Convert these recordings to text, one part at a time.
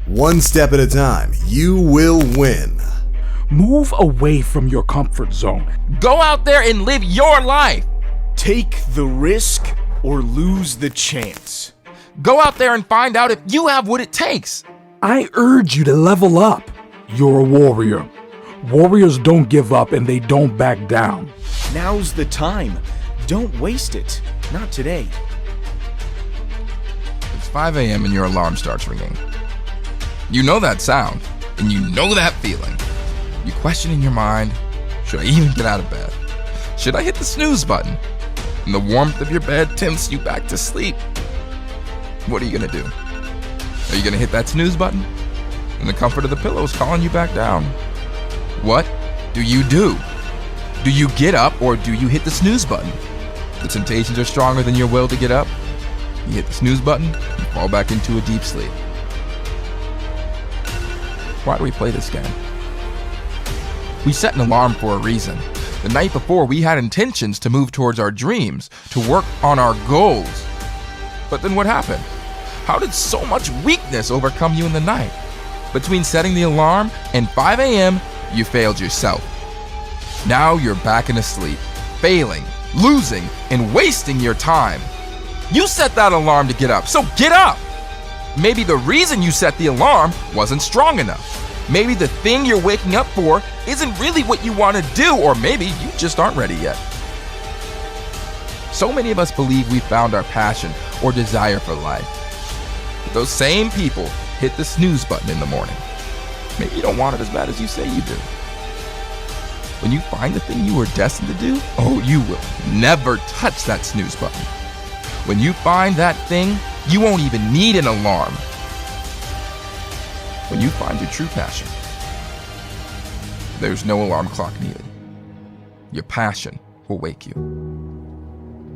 One step at a time, you will win. Move away from your comfort zone. Go out there and live your life. Take the risk or lose the chance. Go out there and find out if you have what it takes. I urge you to level up. You're a warrior. Warriors don't give up and they don't back down. Now's the time. Don't waste it. Not today. It's 5 a.m. and your alarm starts ringing. You know that sound, and you know that feeling. You question in your mind, should I even get out of bed? Should I hit the snooze button? And the warmth of your bed tempts you back to sleep. What are you gonna do? Are you gonna hit that snooze button? And the comfort of the pillow is calling you back down. What do? Do you get up or do you hit the snooze button? The temptations are stronger than your will to get up. You hit the snooze button and fall back into a deep sleep. Why do we play this game? We set an alarm for a reason. The night before, we had intentions to move towards our dreams, to work on our goals. But then what happened? How did so much weakness overcome you in the night? Between setting the alarm and 5 a.m., you failed yourself. Now you're back in a sleep, failing, losing, and wasting your time. You set that alarm to get up, so get up! Maybe the reason you set the alarm wasn't strong enough. Maybe the thing you're waking up for isn't really what you want to do, or maybe you just aren't ready yet. So many of us believe we found our passion or desire for life. But those same people hit the snooze button in the morning. Maybe you don't want it as bad as you say you do. When you find the thing you were destined to do, oh, you will never touch that snooze button. When you find that thing, you won't even need an alarm. When you find your true passion, there's no alarm clock needed. Your passion will wake you.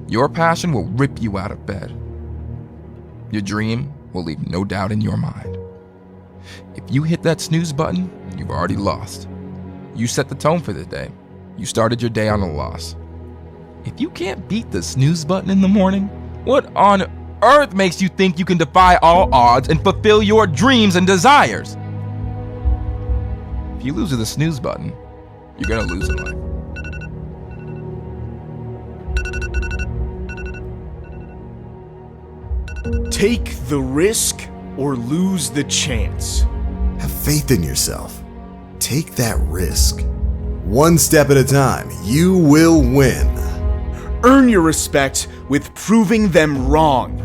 Your passion will rip you out of bed. Your dream will leave no doubt in your mind. If you hit that snooze button, you've already lost. You set the tone for the day. You started your day on a loss. If you can't beat the snooze button in the morning, what on earth makes you think you can defy all odds and fulfill your dreams and desires? If you lose to the snooze button, you're gonna lose in life. Take the risk or lose the chance. Have faith in yourself. Take that risk. One step at a time, you will win. Earn your respect with proving them wrong.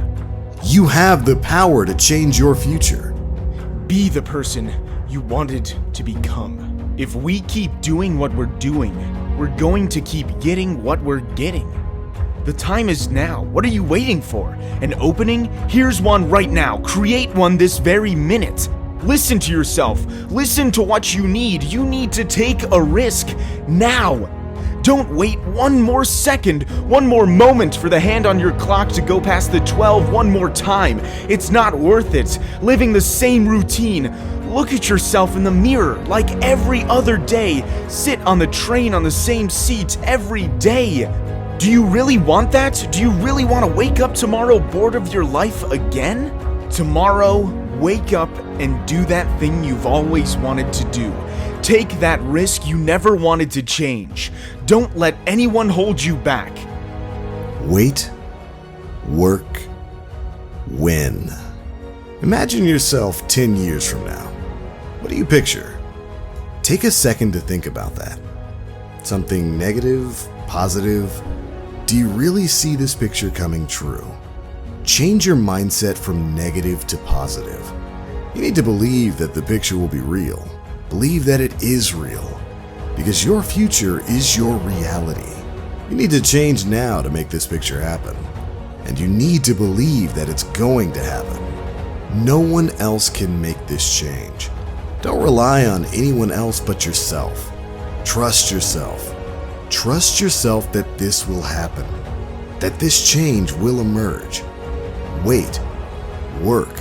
You have the power to change your future. Be the person you wanted to become. If we keep doing what we're doing, we're going to keep getting what we're getting. The time is now. What are you waiting for? An opening? Here's one right now. Create one this very minute. Listen to yourself. Listen to what you need. You need to take a risk now. Don't wait one more second, one more moment for the hand on your clock to go past the 12 one more time. It's not worth it. Living the same routine. Look at yourself in the mirror like every other day. Sit on the train on the same seat every day. Do you really want that? Do you really want to wake up tomorrow bored of your life again? Tomorrow, wake up and do that thing you've always wanted to do. Take that risk you never wanted to change. Don't let anyone hold you back. Wait, work, win. Imagine yourself 10 years from now. What do you picture? Take a second to think about that. Something negative, positive? Do you really see this picture coming true? Change your mindset from negative to positive. You need to believe that the picture will be real. Believe that it is real, because your future is your reality. You need to change now to make this picture happen, and you need to believe that it's going to happen. No one else can make this change. Don't rely on anyone else but yourself. Trust yourself. Trust yourself that this will happen, that this change will emerge. Wait, work,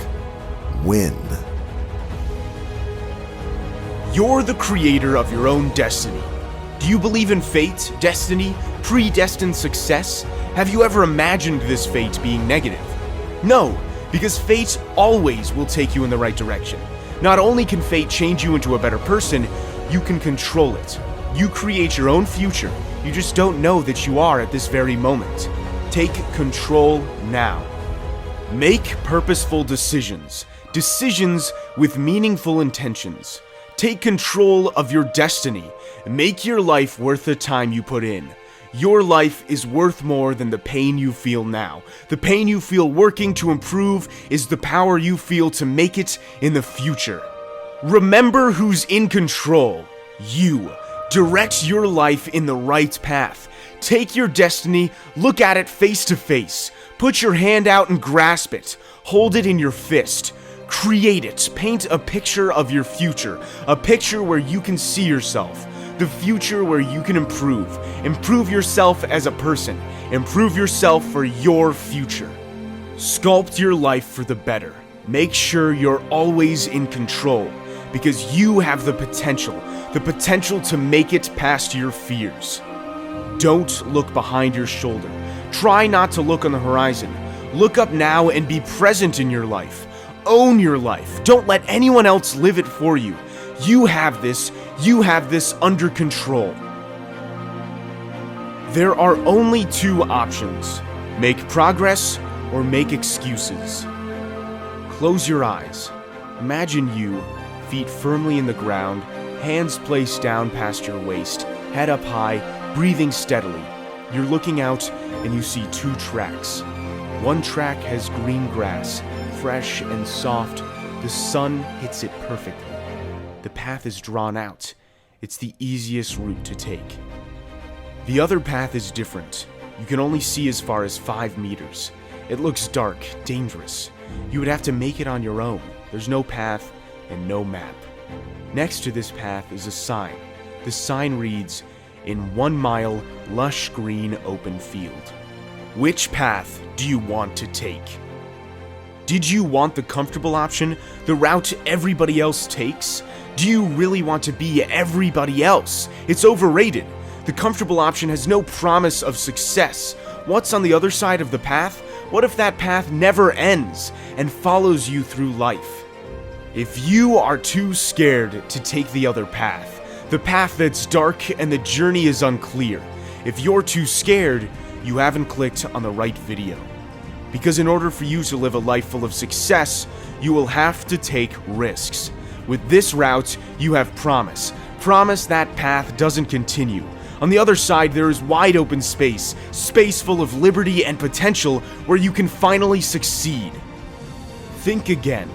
win. You're the creator of your own destiny. Do you believe in fate, destiny, predestined success? Have you ever imagined this fate being negative? No, because fate always will take you in the right direction. Not only can fate change you into a better person, you can control it. You create your own future. You just don't know that you are at this very moment. Take control now. Make purposeful decisions. Decisions with meaningful intentions. Take control of your destiny. Make your life worth the time you put in. Your life is worth more than the pain you feel now. The pain you feel working to improve is the power you feel to make it in the future. Remember who's in control. You. Direct your life in the right path. Take your destiny, look at it face to face. Put your hand out and grasp it. Hold it in your fist. Create it. Paint a picture of your future. A picture where you can see yourself. The future where you can improve. Improve yourself as a person. Improve yourself for your future. Sculpt your life for the better. Make sure you're always in control, because you have the potential to make it past your fears. Don't look behind your shoulder. Try not to look on the horizon. Look up now and be present in your life. Own your life. Don't let anyone else live it for you. You have this under control. There are only two options. Make progress or make excuses. Close your eyes. Imagine you, feet firmly in the ground, hands placed down past your waist, head up high, breathing steadily. You're looking out and you see two tracks. One track has green grass, fresh and soft. The sun hits it perfectly. The path is drawn out. It's the easiest route to take. The other path is different. You can only see as far as 5 meters. It looks dark, dangerous. You would have to make it on your own. There's no path and no map. Next to this path is a sign. The sign reads, "In 1 mile, lush green open field." Which path do you want to take? Did you want the comfortable option, the route everybody else takes? Do you really want to be everybody else? It's overrated. The comfortable option has no promise of success. What's on the other side of the path? What if that path never ends and follows you through life? If you are too scared to take the other path, the path that's dark and the journey is unclear, if you're too scared, you haven't clicked on the right video. Because in order for you to live a life full of success, you will have to take risks. With this route, you have promise. Promise that path doesn't continue. On the other side, there is wide open space, space full of liberty and potential where you can finally succeed. Think again.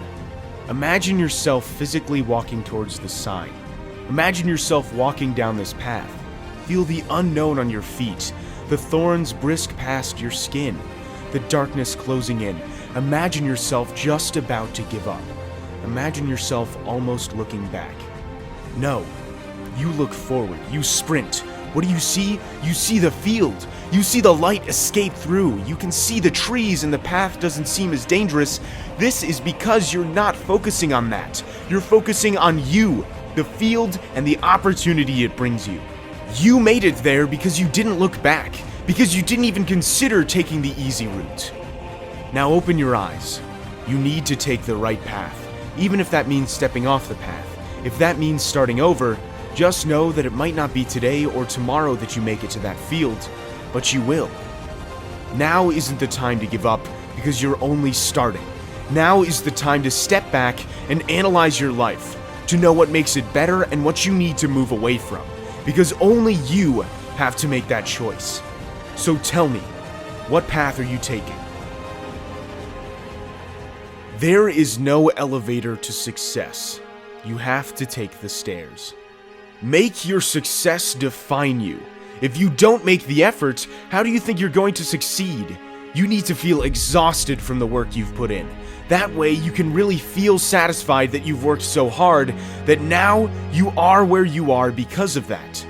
Imagine yourself physically walking towards the sign. Imagine yourself walking down this path. Feel the unknown on your feet, the thorns brisk past your skin, the darkness closing in. Imagine yourself just about to give up. Imagine yourself almost looking back. No, you look forward, you sprint. What do you see? You see the field. You see the light escape through. You can see the trees and the path doesn't seem as dangerous. This is because you're not focusing on that. You're focusing on you, the field, and the opportunity it brings you. You made it there because you didn't look back, because you didn't even consider taking the easy route. Now open your eyes. You need to take the right path, even if that means stepping off the path. If that means starting over, just know that it might not be today or tomorrow that you make it to that field, but you will. Now isn't the time to give up because you're only starting. Now is the time to step back and analyze your life, to know what makes it better and what you need to move away from, because only you have to make that choice. So tell me, what path are you taking? There is no elevator to success. You have to take the stairs. Make your success define you. If you don't make the effort, how do you think you're going to succeed? You need to feel exhausted from the work you've put in. That way you can really feel satisfied that you've worked so hard that now you are where you are because of that.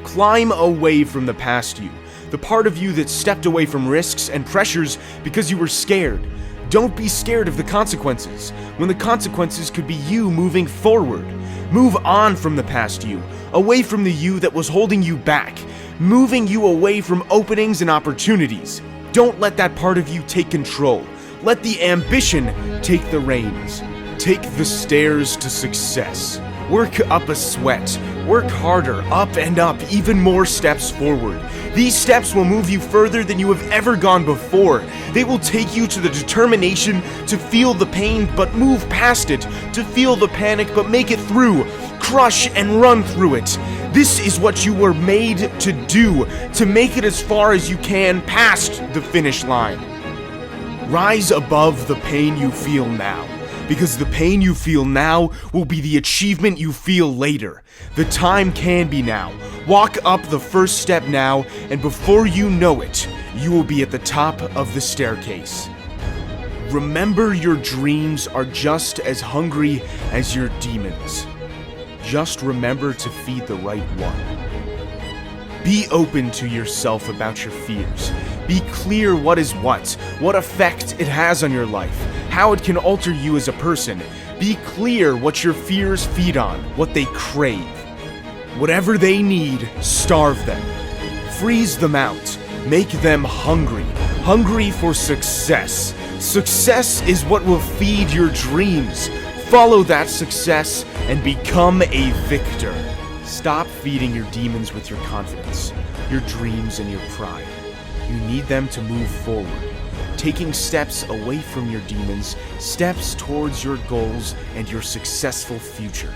Climb away from the past you, the part of you that stepped away from risks and pressures because you were scared. Don't be scared of the consequences, when the consequences could be you moving forward. Move on from the past you, away from the you that was holding you back, moving you away from openings and opportunities. Don't let that part of you take control. Let the ambition take the reins. Take the stairs to success. Work up a sweat. Work harder, up and up, even more steps forward. These steps will move you further than you have ever gone before. They will take you to the determination to feel the pain but move past it, to feel the panic but make it through, crush and run through it. This is what you were made to do, to make it as far as you can past the finish line. Rise above the pain you feel now, because the pain you feel now will be the achievement you feel later. The time can be now. Walk up the first step now, and before you know it, you will be at the top of the staircase. Remember, your dreams are just as hungry as your demons. Just remember to feed the right one. Be open to yourself about your fears. Be clear what is what effect it has on your life, how it can alter you as a person. Be clear what your fears feed on, what they crave. Whatever they need, starve them. Freeze them out. Make them hungry. Hungry for success. Success is what will feed your dreams. Follow that success and become a victor. Stop feeding your demons with your confidence, your dreams, and your pride. You need them to move forward, taking steps away from your demons, steps towards your goals and your successful future.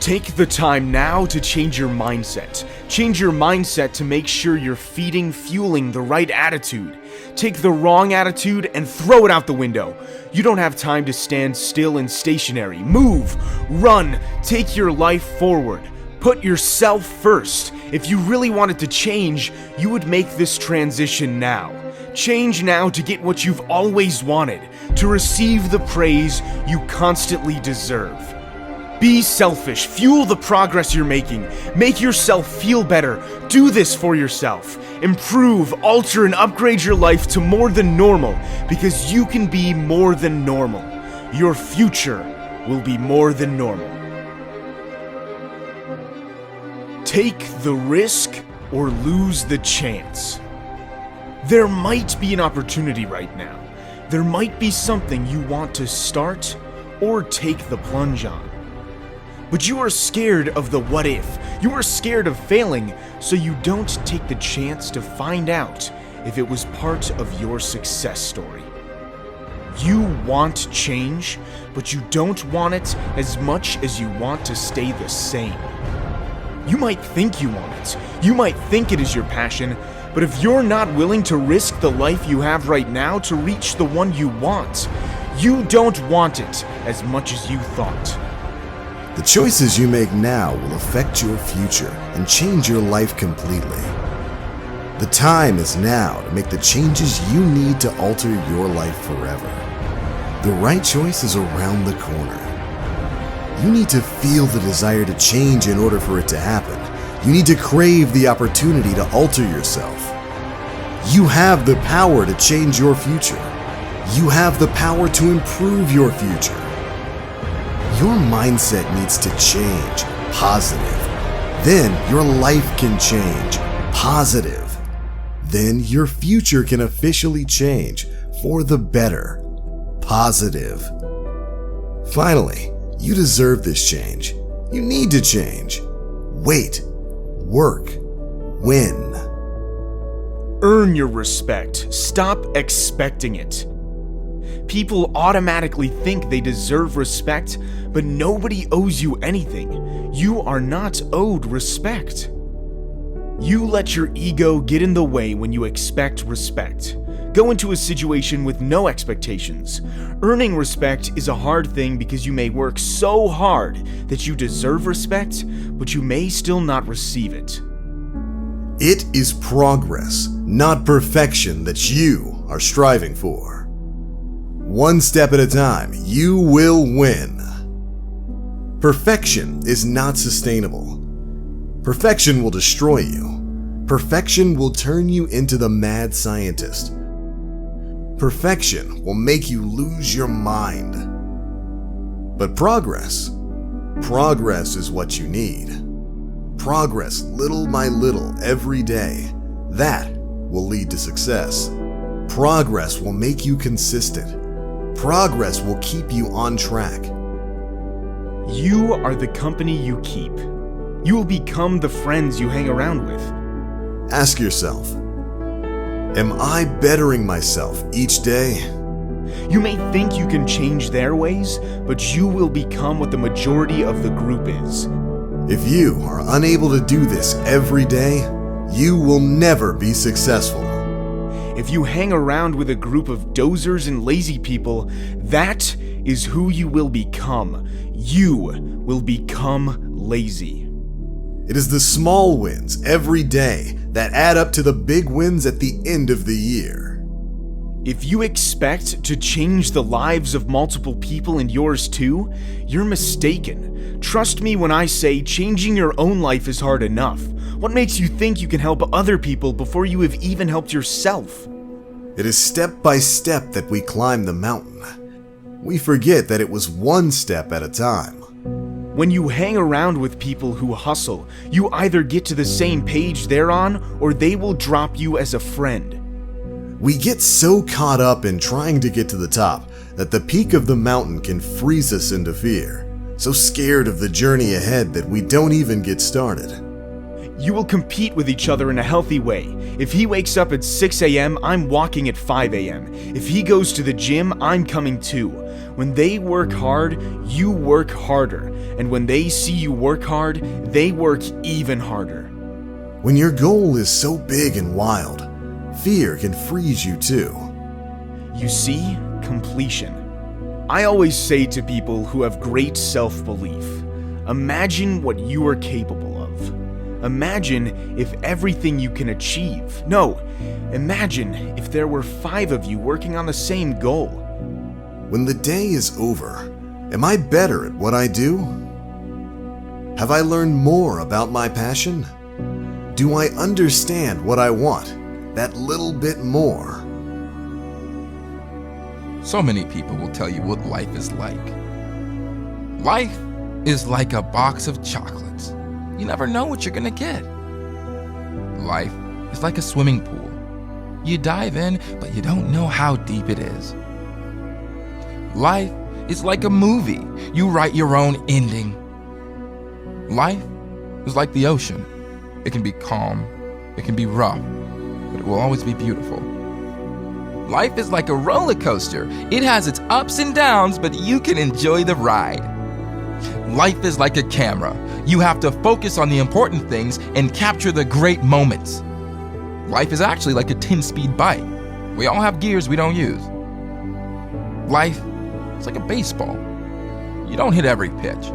Take the time now to change your mindset. Change your mindset to make sure you're fueling the right attitude. Take the wrong attitude and throw it out the window. You don't have time to stand still and stationary. Move, run, take your life forward. Put yourself first. If you really wanted to change, you would make this transition now. Change now to get what you've always wanted, to receive the praise you constantly deserve. Be selfish. Fuel the progress you're making. Make yourself feel better. Do this for yourself. Improve, alter, and upgrade your life to more than normal, because you can be more than normal. Your future will be more than normal. Take the risk or lose the chance. There might be an opportunity right now. There might be something you want to start or take the plunge on. But you are scared of the what if. You are scared of failing, so you don't take the chance to find out if it was part of your success story. You want change, but you don't want it as much as you want to stay the same. You might think you want it. You might think it is your passion, but if you're not willing to risk the life you have right now to reach the one you want, you don't want it as much as you thought. The choices you make now will affect your future and change your life completely. The time is now to make the changes you need to alter your life forever. The right choice is around the corner. You need to feel the desire to change in order for it to happen. You need to crave the opportunity to alter yourself. You have the power to change your future. You have the power to improve your future. Your mindset needs to change, positive. Then your life can change, positive. Then your future can officially change for the better, positive. Finally, you deserve this change. You need to change. Wait, work, win. Earn your respect. Stop expecting it. People automatically think they deserve respect, but nobody owes you anything. You are not owed respect. You let your ego get in the way when you expect respect. Go into a situation with no expectations. Earning respect is a hard thing because you may work so hard that you deserve respect, but you may still not receive it. It is progress, not perfection, that you are striving for. One step at a time, you will win. Perfection is not sustainable. Perfection will destroy you. Perfection will turn you into the mad scientist. Perfection will make you lose your mind. But progress is what you need. Progress little by little every day. That will lead to success. Progress will make you consistent. Progress will keep you on track. You are the company you keep. You will become the friends you hang around with. Ask yourself, am I bettering myself each day? You may think you can change their ways, but you will become what the majority of the group is. If you are unable to do this every day, you will never be successful. If you hang around with a group of dozers and lazy people, that is who you will become. You will become lazy. It is the small wins every day that add up to the big wins at the end of the year. If you expect to change the lives of multiple people and yours too, you're mistaken. Trust me when I say changing your own life is hard enough. What makes you think you can help other people before you have even helped yourself? It is step by step that we climb the mountain. We forget that it was one step at a time. When you hang around with people who hustle, you either get to the same page they're on or they will drop you as a friend. We get so caught up in trying to get to the top that the peak of the mountain can freeze us into fear. So scared of the journey ahead that we don't even get started. You will compete with each other in a healthy way. If he wakes up at 6 a.m., I'm walking at 5 a.m. If he goes to the gym, I'm coming too. When they work hard, you work harder. And when they see you work hard, they work even harder. When your goal is so big and wild, fear can freeze you too. You see, completion. I always say to people who have great self-belief, imagine what you are capable of. Imagine if everything you can achieve. No, imagine if there were 5 of you working on the same goal. When the day is over, am I better at what I do? Have I learned more about my passion? Do I understand what I want that little bit more? So many people will tell you what life is like. Life is like a box of chocolates. You never know what you're gonna get. Life is like a swimming pool. You dive in, but you don't know how deep it is. Life is like a movie. You write your own ending. Life is like the ocean. It can be calm, it can be rough, but it will always be beautiful. Life is like a roller coaster. It has its ups and downs, but you can enjoy the ride. Life is like a camera. You have to focus on the important things and capture the great moments. Life is actually like a 10-speed bike. We all have gears we don't use. Life is like a baseball. You don't hit every pitch,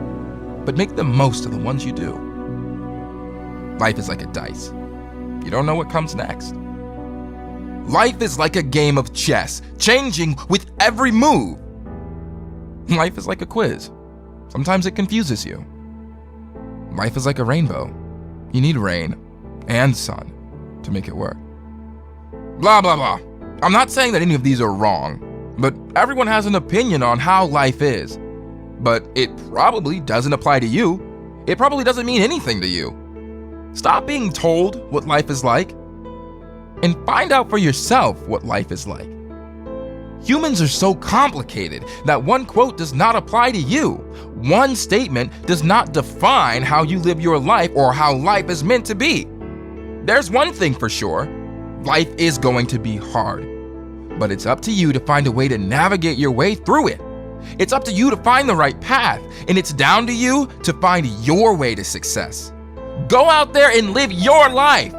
but make the most of the ones you do. Life is like a dice. You don't know what comes next. Life is like a game of chess, changing with every move. Life is like a quiz. Sometimes it confuses you. Life is like a rainbow. You need rain and sun to make it work. Blah, blah, blah. I'm not saying that any of these are wrong, but everyone has an opinion on how life is. But it probably doesn't apply to you. It probably doesn't mean anything to you. Stop being told what life is like and find out for yourself what life is like. Humans are so complicated that one quote does not apply to you. One statement does not define how you live your life or how life is meant to be. There's one thing for sure, life is going to be hard. But it's up to you to find a way to navigate your way through it. It's up to you to find the right path, and it's down to you to find your way to success. Go out there and live your life.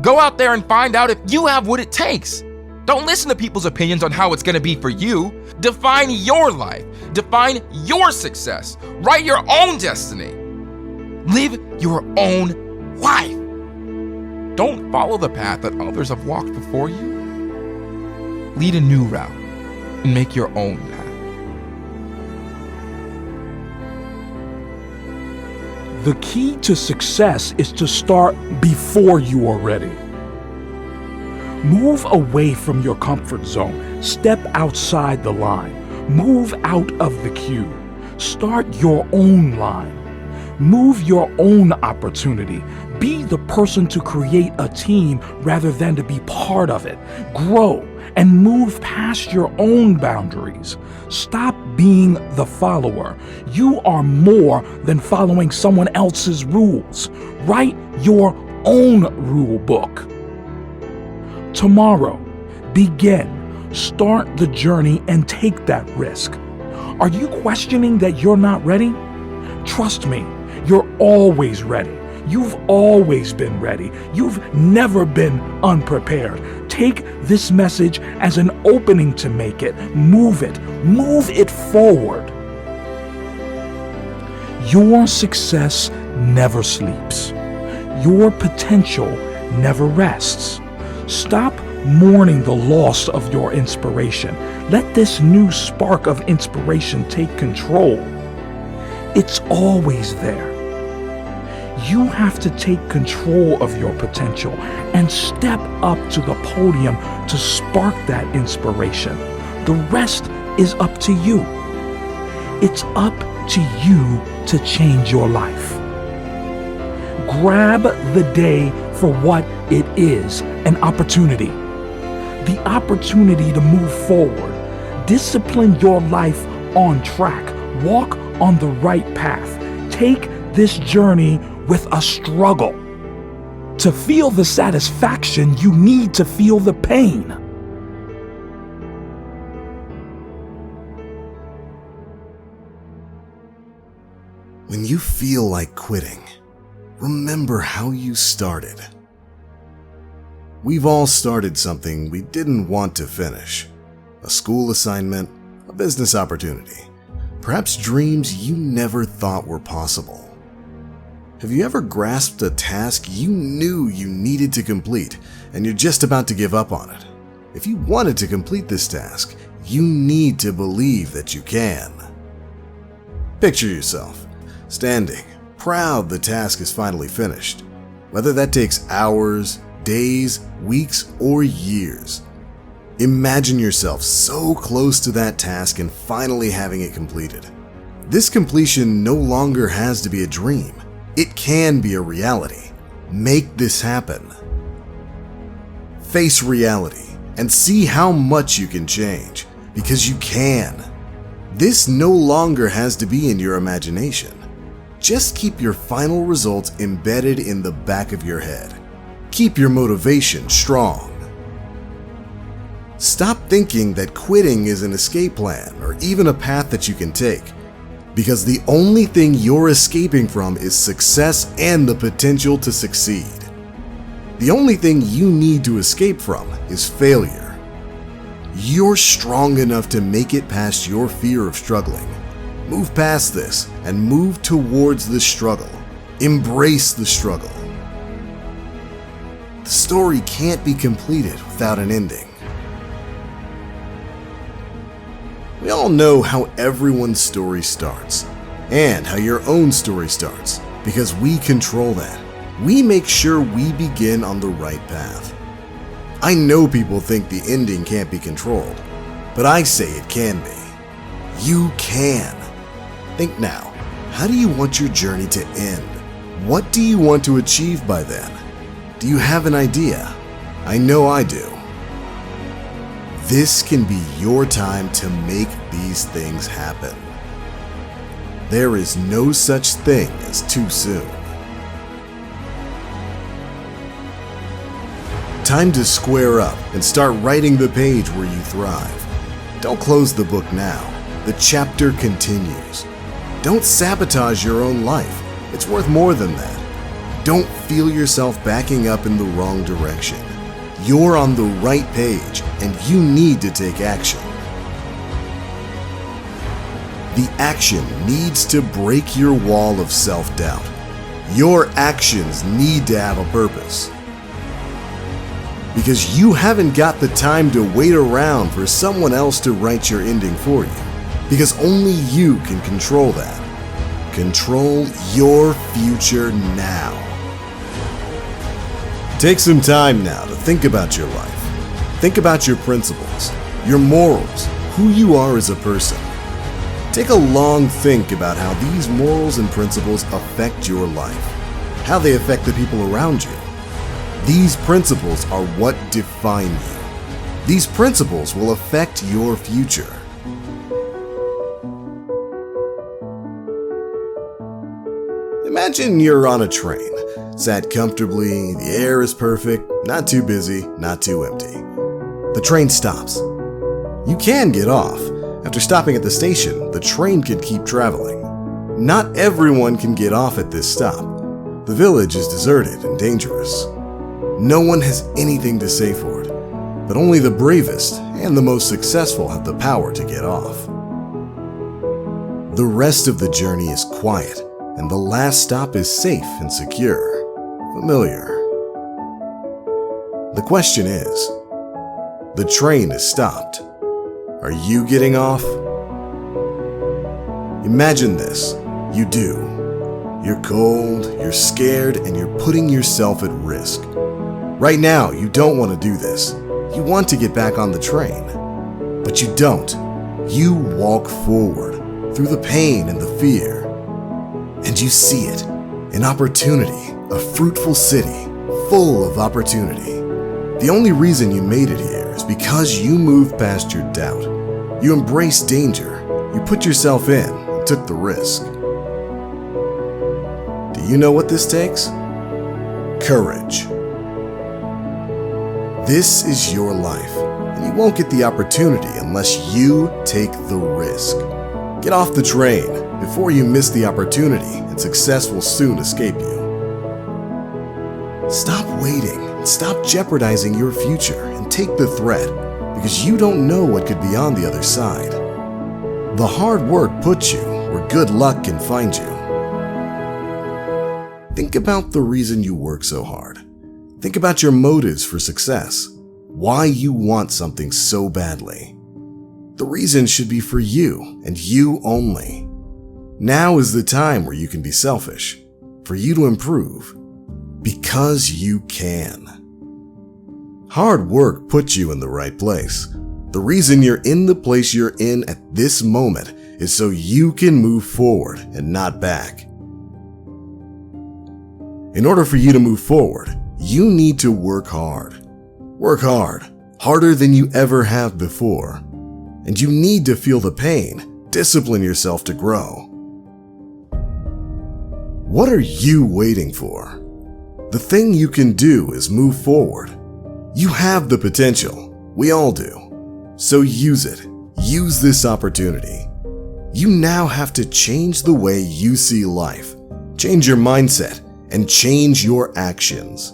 Go out there and find out if you have what it takes. Don't listen to people's opinions on how it's going to be for you. Define your life. Define your success. Write your own destiny. Live your own life. Don't follow the path that others have walked before you. Lead a new route and make your own path. The key to success is to start before you are ready. Move away from your comfort zone. Step outside the line. Move out of the queue. Start your own line. Move your own opportunity. Be the person to create a team rather than to be part of it. Grow and move past your own boundaries. Stop being the follower. You are more than following someone else's rules. Write your own rule book. Tomorrow, begin. Start the journey and take that risk. Are you questioning that you're not ready? Trust me, you're always ready. You've always been ready. You've never been unprepared. Take this message as an opening to make it. Move it forward. Your success never sleeps. Your potential never rests. Stop mourning the loss of your inspiration. Let this new spark of inspiration take control. It's always there. You have to take control of your potential and step up to the podium to spark that inspiration. The rest is up to you. It's up to you to change your life. Grab the day for what it is, an opportunity. The opportunity to move forward. Discipline your life on track. Walk on the right path. Take this journey with a struggle. To feel the satisfaction, you need to feel the pain. When you feel like quitting, remember how you started. We've all started something we didn't want to finish. A school assignment, a business opportunity, perhaps dreams you never thought were possible. Have you ever grasped a task you knew you needed to complete and you're just about to give up on it? If you wanted to complete this task, you need to believe that you can. Picture yourself standing, proud the task is finally finished. Whether that takes hours, days, weeks, or years. Imagine yourself so close to that task and finally having it completed. This completion no longer has to be a dream. It can be a reality. Make this happen. Face reality and see how much you can change, because you can. This no longer has to be in your imagination. Just keep your final results embedded in the back of your head. Keep your motivation strong. Stop thinking that quitting is an escape plan or even a path that you can take, because the only thing you're escaping from is success and the potential to succeed. The only thing you need to escape from is failure. You're strong enough to make it past your fear of struggling. Move past this and move towards the struggle. Embrace the struggle. The story can't be completed without an ending. We all know how everyone's story starts, and how your own story starts, because we control that. We make sure we begin on the right path. I know people think the ending can't be controlled, but I say it can be. You can. Think now, how do you want your journey to end? What do you want to achieve by then? Do you have an idea? I know I do. This can be your time to make these things happen. There is no such thing as too soon. Time to square up and start writing the page where you thrive. Don't close the book now. The chapter continues. Don't sabotage your own life. It's worth more than that. Don't feel yourself backing up in the wrong direction. You're on the right page, and you need to take action. The action needs to break your wall of self-doubt. Your actions need to have a purpose. Because you haven't got the time to wait around for someone else to write your ending for you. Because only you can control that. Control your future now. Take some time now to think about your life. Think about your principles, your morals, who you are as a person. Take a long think about how these morals and principles affect your life, how they affect the people around you. These principles are what define you. These principles will affect your future. Imagine you're on a train, sat comfortably, the air is perfect, not too busy, not too empty. The train stops. You can get off. After stopping at the station, the train could keep traveling. Not everyone can get off at this stop. The village is deserted and dangerous. No one has anything to say for it, but only the bravest and the most successful have the power to get off. The rest of the journey is quiet, and the last stop is safe and secure, familiar. The question is, the train is stopped. Are you getting off? Imagine this. You do. You're cold, you're scared, and you're putting yourself at risk. Right now, you don't want to do this. You want to get back on the train. But you don't. You walk forward through the pain and the fear. And you see it. An opportunity. A fruitful city. Full of opportunity. The only reason you made it here is because you moved past your doubt. You embraced danger. You put yourself in and took the risk. Do you know what this takes? Courage. This is your life, and you won't get the opportunity unless you take the risk. Get off the train before you miss the opportunity, and success will soon escape you. Stop waiting and stop jeopardizing your future and take the threat, because you don't know what could be on the other side. The hard work puts you where good luck can find you. Think about the reason you work so hard. Think about your motives for success. Why you want something so badly. The reason should be for you and you only. Now is the time where you can be selfish, for you to improve, because you can. Hard work puts you in the right place. The reason you're in the place you're in at this moment is so you can move forward and not back. In order for you to move forward, you need to work hard. Work hard, harder than you ever have before. And you need to feel the pain, discipline yourself to grow. What are you waiting for? The thing you can do is move forward. You have the potential, we all do. So use it, use this opportunity. You now have to change the way you see life, change your mindset, and change your actions.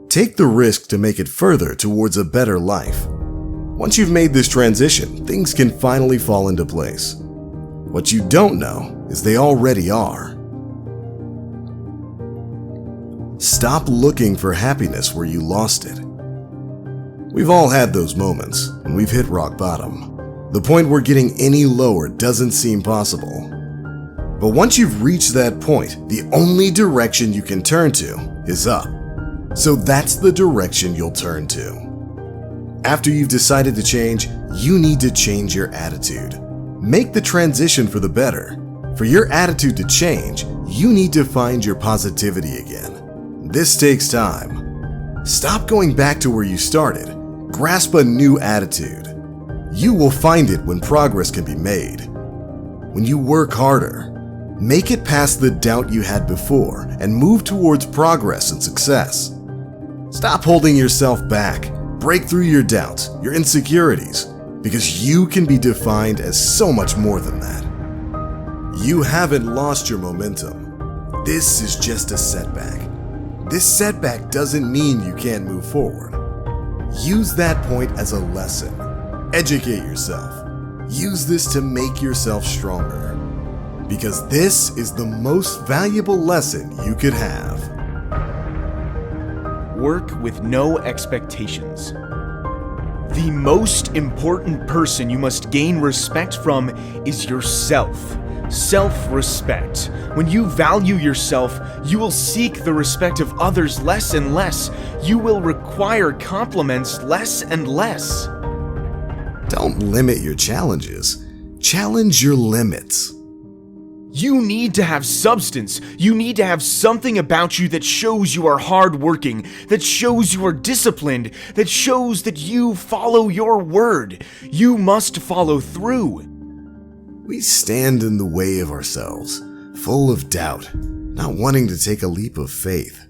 Take the risk to make it further towards a better life. Once you've made this transition, things can finally fall into place. What you don't know is they already are. Stop looking for happiness where you lost it. We've all had those moments when we've hit rock bottom. The point where getting any lower doesn't seem possible. But once you've reached that point, the only direction you can turn to is up. So that's the direction you'll turn to. After you've decided to change, you need to change your attitude. Make the transition for the better. For your attitude to change, you need to find your positivity again. This takes time. Stop going back to where you started. Grasp a new attitude. You will find it when progress can be made. When you work harder, make it past the doubt you had before and move towards progress and success. Stop holding yourself back. Break through your doubts, your insecurities, because you can be defined as so much more than that. You haven't lost your momentum. This is just a setback. This setback doesn't mean you can't move forward. Use that point as a lesson. Educate yourself. Use this to make yourself stronger. Because this is the most valuable lesson you could have. Work with no expectations. The most important person you must gain respect from is yourself. Self-respect. When you value yourself, you will seek the respect of others less and less. You will require compliments less and less. Don't limit your challenges. Challenge your limits. You need to have substance. You need to have something about you that shows you are hardworking, that shows you are disciplined, that shows that you follow your word. You must follow through. We stand in the way of ourselves, full of doubt, not wanting to take a leap of faith.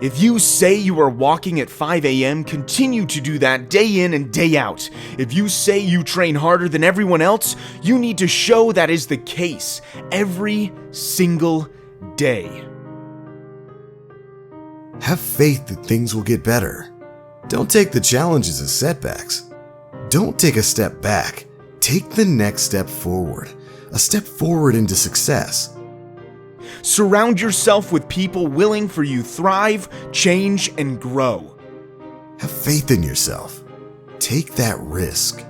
If you say you are walking at 5 a.m., continue to do that day in and day out. If you say you train harder than everyone else, you need to show that is the case every single day. Have faith that things will get better. Don't take the challenges as setbacks. Don't take a step back. Take the next step forward, a step forward into success. Surround yourself with people willing for you thrive, change, and grow. Have faith in yourself. Take that risk.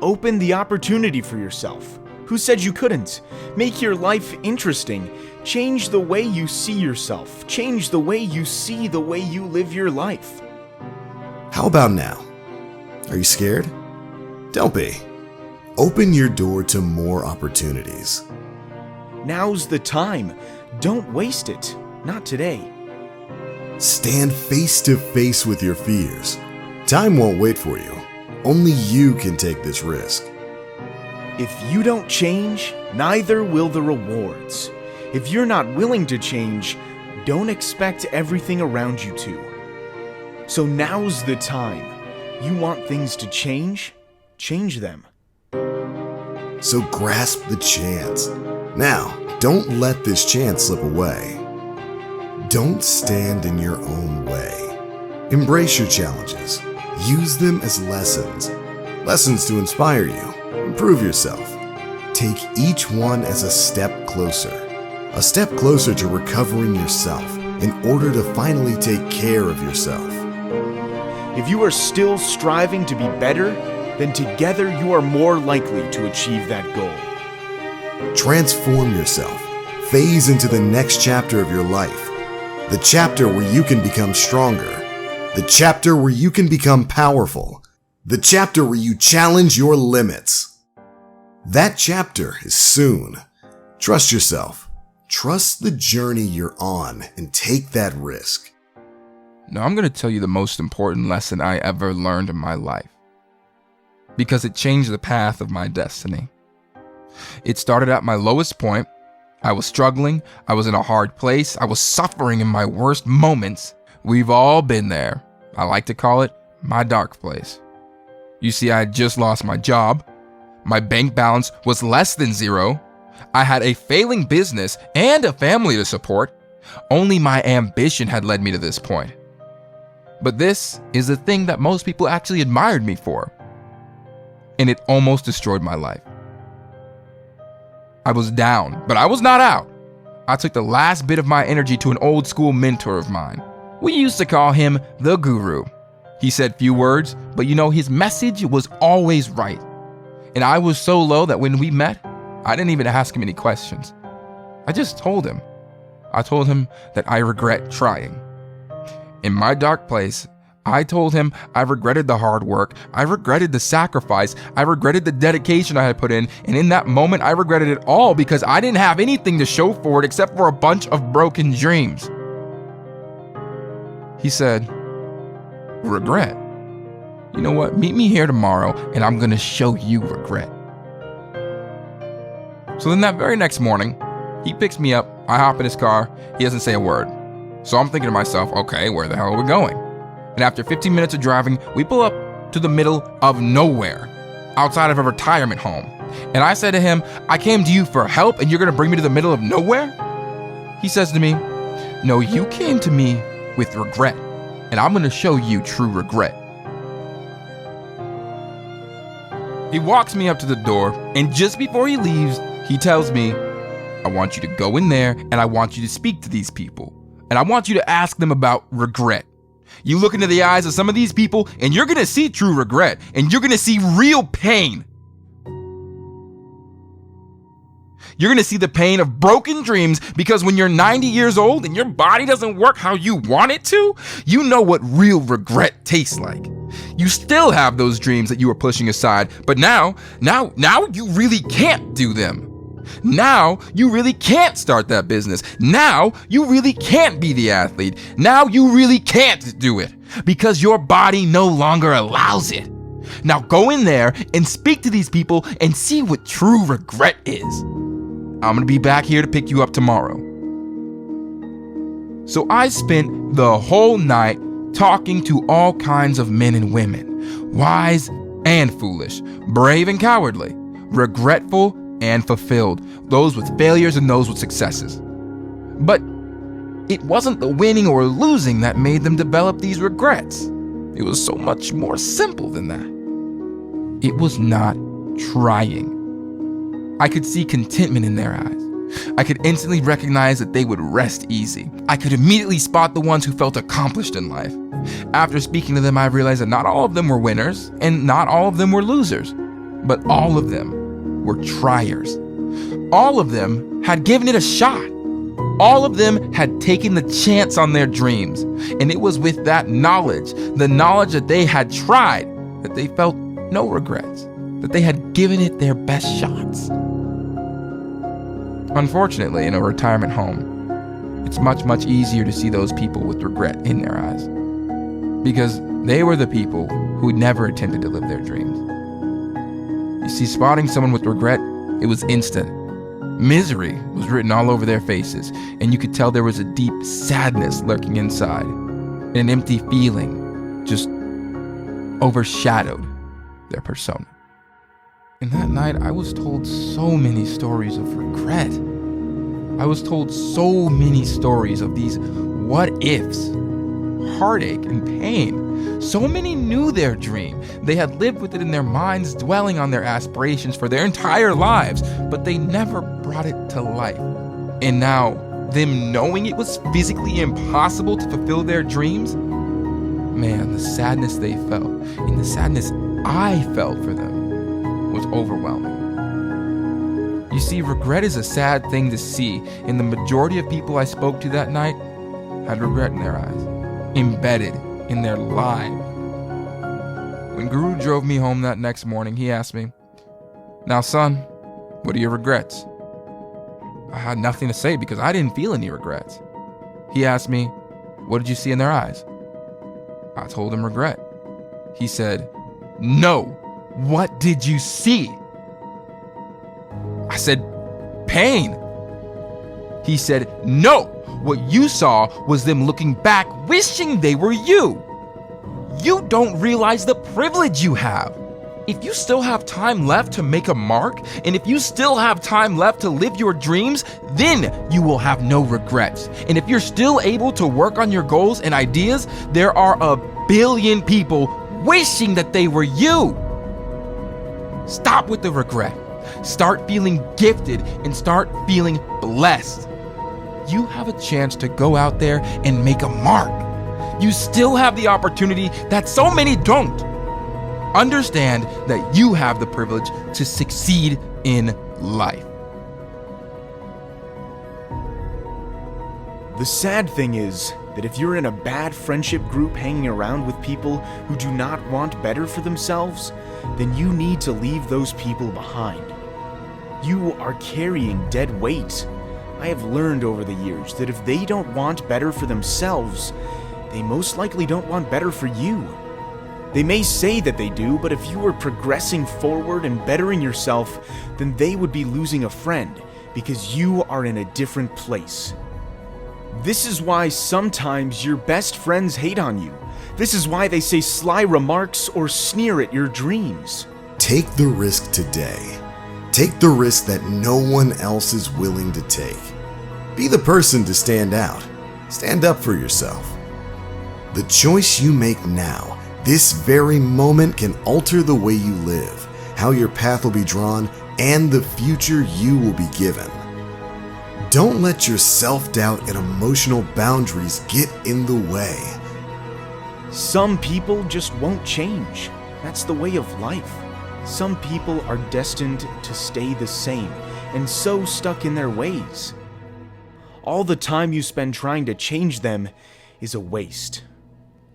Open the opportunity for yourself. Who said you couldn't? Make your life interesting. Change the way you see yourself. Change the way you see the way you live your life. How about now? Are you scared? Don't be. Open your door to more opportunities. Now's the time. Don't waste it. Not today. Stand face to face with your fears. Time won't wait for you. Only you can take this risk. If you don't change, neither will the rewards. If you're not willing to change, don't expect everything around you to. So now's the time. You want things to change? Change them. So grasp the chance. Now, don't let this chance slip away. Don't stand in your own way. Embrace your challenges. Use them as lessons. Lessons to inspire you. Improve yourself. Take each one as a step closer. A step closer to recovering yourself in order to finally take care of yourself. If you are still striving to be better, then together you are more likely to achieve that goal. Transform yourself. Phase into the next chapter of your life. The chapter where you can become stronger. The chapter where you can become powerful. The chapter where you challenge your limits. That chapter is soon. Trust yourself. Trust the journey you're on and take that risk. Now I'm going to tell you the most important lesson I ever learned in my life, because it changed the path of my destiny. It started at my lowest point. I was struggling. I was in a hard place. I was suffering in my worst moments. We've all been there. I like to call it my dark place. You see, I had just lost my job. My bank balance was less than zero. I had a failing business and a family to support. Only my ambition had led me to this point. But this is the thing that most people actually admired me for. And it almost destroyed my life. I was down, but I was not out. I took the last bit of my energy to an old school mentor of mine. We used to call him the guru. He said few words, but his message was always right. And I was so low that when we met, I didn't even ask him any questions. I just told him. I told him that I regret trying. In my dark place, I told him I regretted the hard work, I regretted the sacrifice, I regretted the dedication I had put in, and in that moment I regretted it all because I didn't have anything to show for it except for a bunch of broken dreams. He said, regret? You know what? Meet me here tomorrow and I'm gonna show you regret. So then that very next morning, he picks me up, I hop in his car, he doesn't say a word. So I'm thinking to myself, okay, where the hell are we going? And after 15 minutes of driving, we pull up to the middle of nowhere, outside of a retirement home. And I said to him, I came to you for help and you're gonna bring me to the middle of nowhere? He says to me, no, you came to me with regret, and I'm gonna show you true regret. He walks me up to the door, and just before he leaves, he tells me, I want you to go in there and I want you to speak to these people. And I want you to ask them about regret. You look into the eyes of some of these people and you're gonna see true regret and you're gonna see real pain. You're going to see the pain of broken dreams because when you're 90 years old and your body doesn't work how you want it to, you know what real regret tastes like. You still have those dreams that you were pushing aside, but now you really can't do them. Now you really can't start that business. Now you really can't be the athlete. Now you really can't do it because your body no longer allows it. Now go in there and speak to these people and see what true regret is. I'm gonna be back here to pick you up tomorrow. So I spent the whole night talking to all kinds of men and women, wise and foolish, brave and cowardly, regretful and fulfilled, those with failures and those with successes. But it wasn't the winning or losing that made them develop these regrets. It was so much more simple than that. It was not trying. I could see contentment in their eyes. I could instantly recognize that they would rest easy. I could immediately spot the ones who felt accomplished in life. After speaking to them, I realized that not all of them were winners and not all of them were losers, but all of them were triers. All of them had given it a shot. All of them had taken the chance on their dreams. And it was with that knowledge, the knowledge that they had tried, that they felt no regrets, that they had given it their best shots. Unfortunately, in a retirement home, it's much easier to see those people with regret in their eyes, because they were the people who never attempted to live their dreams. You see, spotting someone with regret, it was instant. Misery was written all over their faces, and you could tell there was a deep sadness lurking inside, and an empty feeling just overshadowed their persona. And that night, I was told so many stories of regret. I was told so many stories of these what-ifs, heartache and pain. So many knew their dream. They had lived with it in their minds, dwelling on their aspirations for their entire lives, but they never brought it to life. And now, them knowing it was physically impossible to fulfill their dreams, man, the sadness they felt and the sadness I felt for them was overwhelming. You see, regret is a sad thing to see, and the majority of people I spoke to that night had regret in their eyes, embedded in their lives. When Guru drove me home that next morning, he asked me, "Now, son, what are your regrets?" I had nothing to say because I didn't feel any regrets. He asked me, "What did you see in their eyes?" I told him regret. He said, "No. What did you see?" I said, "Pain." He said, "No, what you saw was them looking back, wishing they were you. You don't realize the privilege you have. If you still have time left to make a mark, and if you still have time left to live your dreams, then you will have no regrets. And if you're still able to work on your goals and ideas, there are 1 billion people wishing that they were you. Stop with the regret. Start feeling gifted and start feeling blessed. You have a chance to go out there and make a mark. You still have the opportunity that so many don't. Understand that you have the privilege to succeed in life." The sad thing is that if you're in a bad friendship group hanging around with people who do not want better for themselves, then you need to leave those people behind. You are carrying dead weight. I have learned over the years that if they don't want better for themselves, they most likely don't want better for you. They may say that they do, but if you were progressing forward and bettering yourself, then they would be losing a friend because you are in a different place. This is why sometimes your best friends hate on you. This is why they say sly remarks or sneer at your dreams. Take the risk today. Take the risk that no one else is willing to take. Be the person to stand out. Stand up for yourself. The choice you make now, this very moment, can alter the way you live, how your path will be drawn, and the future you will be given. Don't let your self-doubt and emotional boundaries get in the way. Some people just won't change. That's the way of life. Some people are destined to stay the same, and so stuck in their ways. All the time you spend trying to change them is a waste.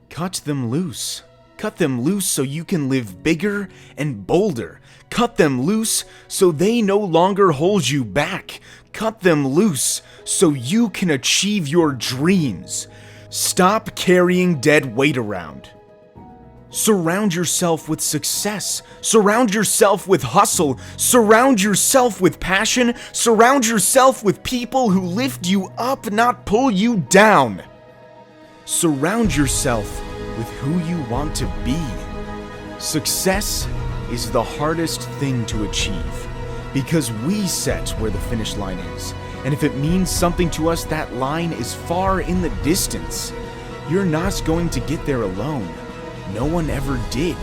Cut them loose. Cut them loose so you can live bigger and bolder. Cut them loose so they no longer hold you back. Cut them loose so you can achieve your dreams. Stop carrying dead weight around. Surround yourself with success. Surround yourself with hustle. Surround yourself with passion. Surround yourself with people who lift you up, not pull you down. Surround yourself with who you want to be. Success is the hardest thing to achieve because we set where the finish line is. And if it means something to us, that line is far in the distance. You're not going to get there alone. No one ever did.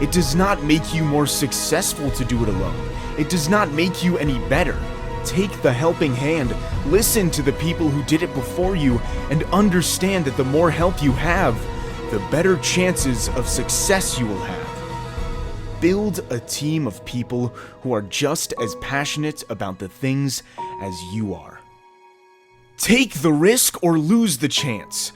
It does not make you more successful to do it alone. It does not make you any better. Take the helping hand, listen to the people who did it before you, and understand that the more help you have, the better chances of success you will have. Build a team of people who are just as passionate about the things as you are. Take the risk or lose the chance.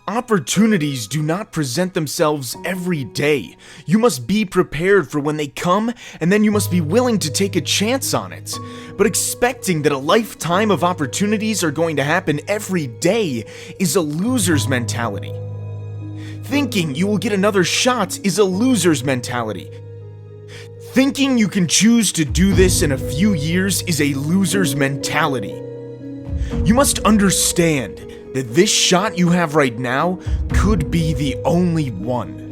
Opportunities do not present themselves every day. You must be prepared for when they come, and then you must be willing to take a chance on it. But expecting that a lifetime of opportunities are going to happen every day is a loser's mentality. Thinking you will get another shot is a loser's mentality. Thinking you can choose to do this in a few years is a loser's mentality. You must understand that this shot you have right now could be the only one.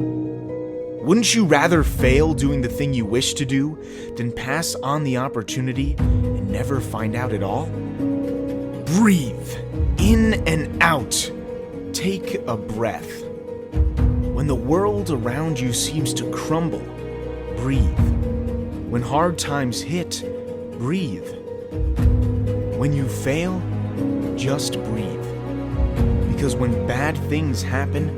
Wouldn't you rather fail doing the thing you wish to do than pass on the opportunity and never find out at all? Breathe in and out. Take a breath. When the world around you seems to crumble, breathe. When hard times hit, breathe. When you fail, just breathe. Because when bad things happen,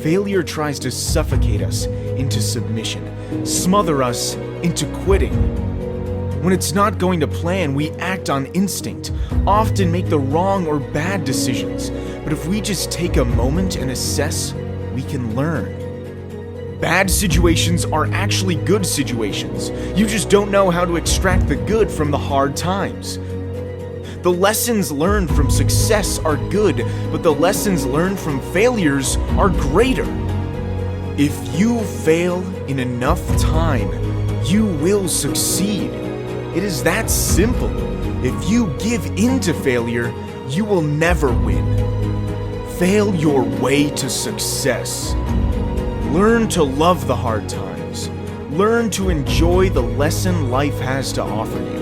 failure tries to suffocate us into submission, smother us into quitting. When it's not going to plan, we act on instinct, often make the wrong or bad decisions. But if we just take a moment and assess, we can learn. Bad situations are actually good situations. You just don't know how to extract the good from the hard times. The lessons learned from success are good, but the lessons learned from failures are greater. If you fail in enough time, you will succeed. It is that simple. If you give in to failure, you will never win. Fail your way to success. Learn to love the hard times. Learn to enjoy the lesson life has to offer you.